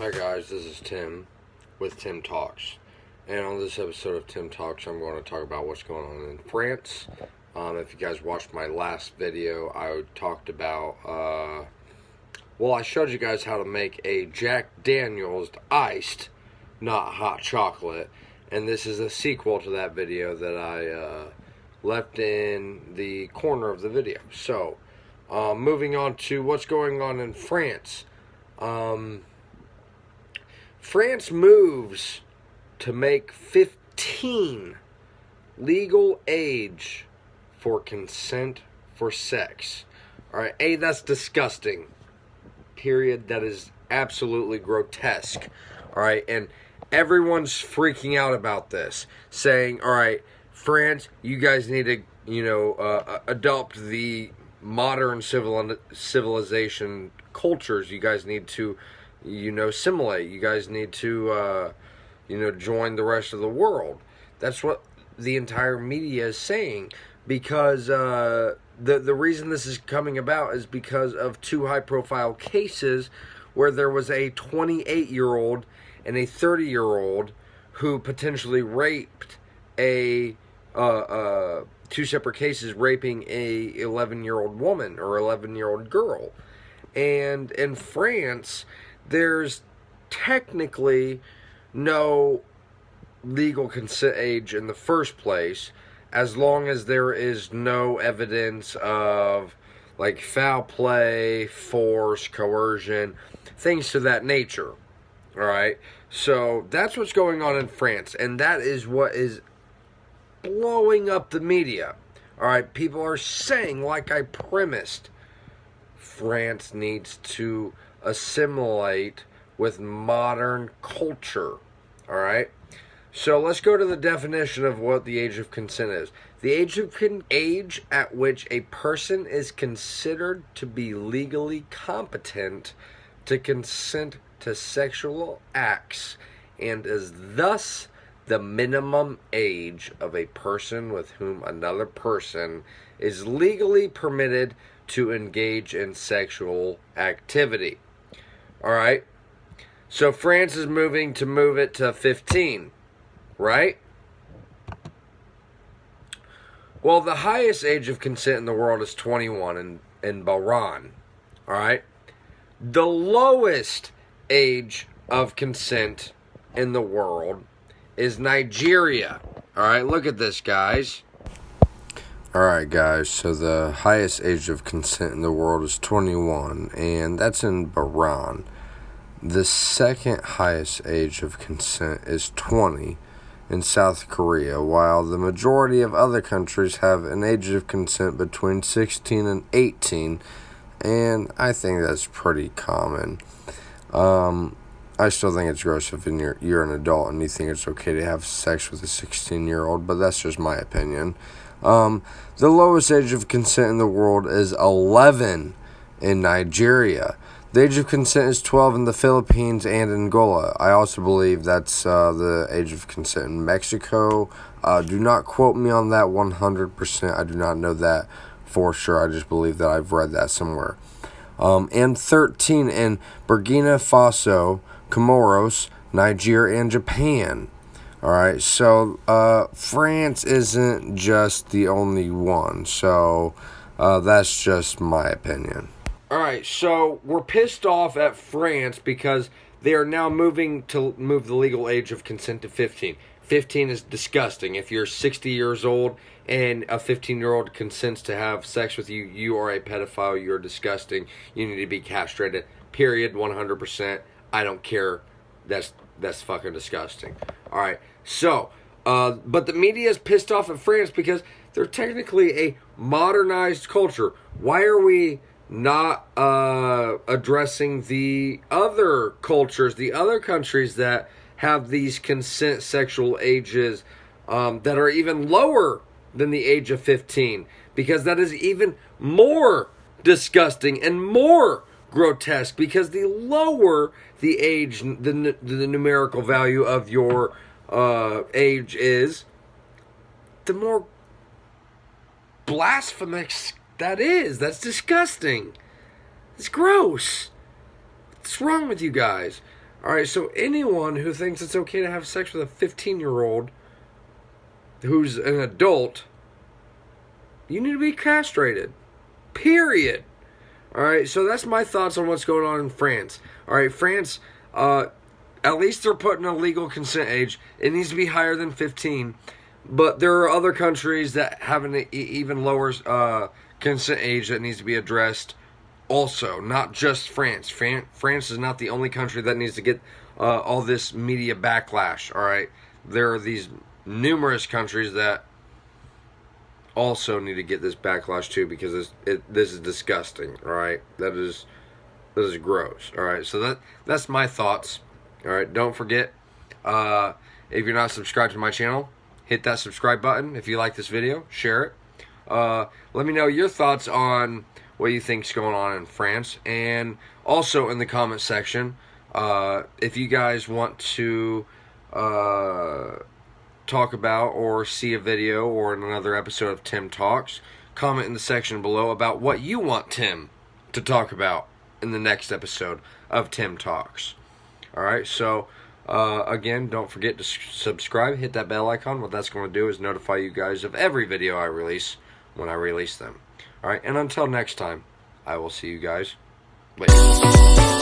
Hi guys, this is Tim with Tim Talks. And on this episode of Tim Talks, I'm going to talk about what's going on in France. If you guys watched my last video, I talked about, I showed you guys how to make a Jack Daniel's iced, not hot chocolate. And this is a sequel to that video that I left in the corner of the video. So, moving on to what's going on in France. France moves to make 15 legal age for consent for sex. Alright, that's disgusting. Period. That is absolutely grotesque. Alright, and everyone's freaking out about this, saying, alright, France, you guys need to, adopt the modern civilization cultures. You guys need to assimilate. You guys need to, join the rest of the world. That's what the entire media is saying, because the reason this is coming about is because of two high-profile cases where there was a 28-year-old and a 30-year-old who potentially raped two separate cases, raping a 11-year-old woman or 11-year-old girl. And in France, there's technically no legal consent age in the first place, as long as there is no evidence of foul play, force, coercion, things to that nature. Alright? So that's what's going on in France, and that is what is blowing up the media. Alright? People are saying, like I premised, France needs to assimilate with modern culture. Alright? So let's go to the definition of what the age of consent is. The age at which a person is considered to be legally competent to consent to sexual acts, and is thus the minimum age of a person with whom another person is legally permitted to engage in sexual activity. Alright? So France is moving to move it to 15. Right? Well, the highest age of consent in the world is 21 in Bahrain. Alright? The lowest age of consent in the world is Nigeria. Alright, look at this, guys. Alright, guys, so the highest age of consent in the world is 21, and that's in Bahrain. The second highest age of consent is 20 in South Korea, while the majority of other countries have an age of consent between 16 and 18, and I think that's pretty common. I still think it's gross if you're an adult and you think it's okay to have sex with a 16-year-old, but that's just my opinion. The lowest age of consent in the world is 11 in Nigeria. The age of consent is 12 in the Philippines and Angola. I also believe that's the age of consent in Mexico. Do not quote me on that 100%. I do not know that for sure. I just believe that I've read that somewhere. And 13 in Burkina Faso, Comoros, Niger, and Japan. Alright, so France isn't just the only one. So that's just my opinion. Alright, so we're pissed off at France because they are now moving to move the legal age of consent to 15. 15 is disgusting. If you're 60 years old and a 15-year-old consents to have sex with you, you are a pedophile. You're disgusting. You need to be castrated. Period. 100%. I don't care. That's fucking disgusting. Alright, so, but the media is pissed off at France because they're technically a modernized culture. Why are we not addressing the other cultures, the other countries that have these consent sexual ages that are even lower than the age of 15? Because that is even more disgusting and more grotesque, because the lower the age, the numerical value of your age is, the more blasphemous that is. That's disgusting. It's gross. What's wrong with you guys? Alright, so anyone who thinks it's okay to have sex with a 15-year-old who's an adult, you need to be castrated. Period. Alright, so that's my thoughts on what's going on in France. Alright, France, at least they're putting a legal consent age. It needs to be higher than 15. But there are other countries that have an even lower consent age that needs to be addressed also, not just France. France is not the only country that needs to get all this media backlash, all right? There are these numerous countries that also need to get this backlash too, because this is disgusting, all right? That is gross, all right? So that's my thoughts, all right? Don't forget, if you're not subscribed to my channel, hit that subscribe button. If you like this video, share it. Let me know your thoughts on what you think's going on in France, and also in the comment section, if you guys want to talk about or see a video or another episode of Tim Talks, comment in the section below about what you want Tim to talk about in the next episode of Tim Talks. Alright, so again, don't forget to subscribe, hit that bell icon. What that's going to do is notify you guys of every video I release when I release them. Alright, and until next time, I will see you guys later.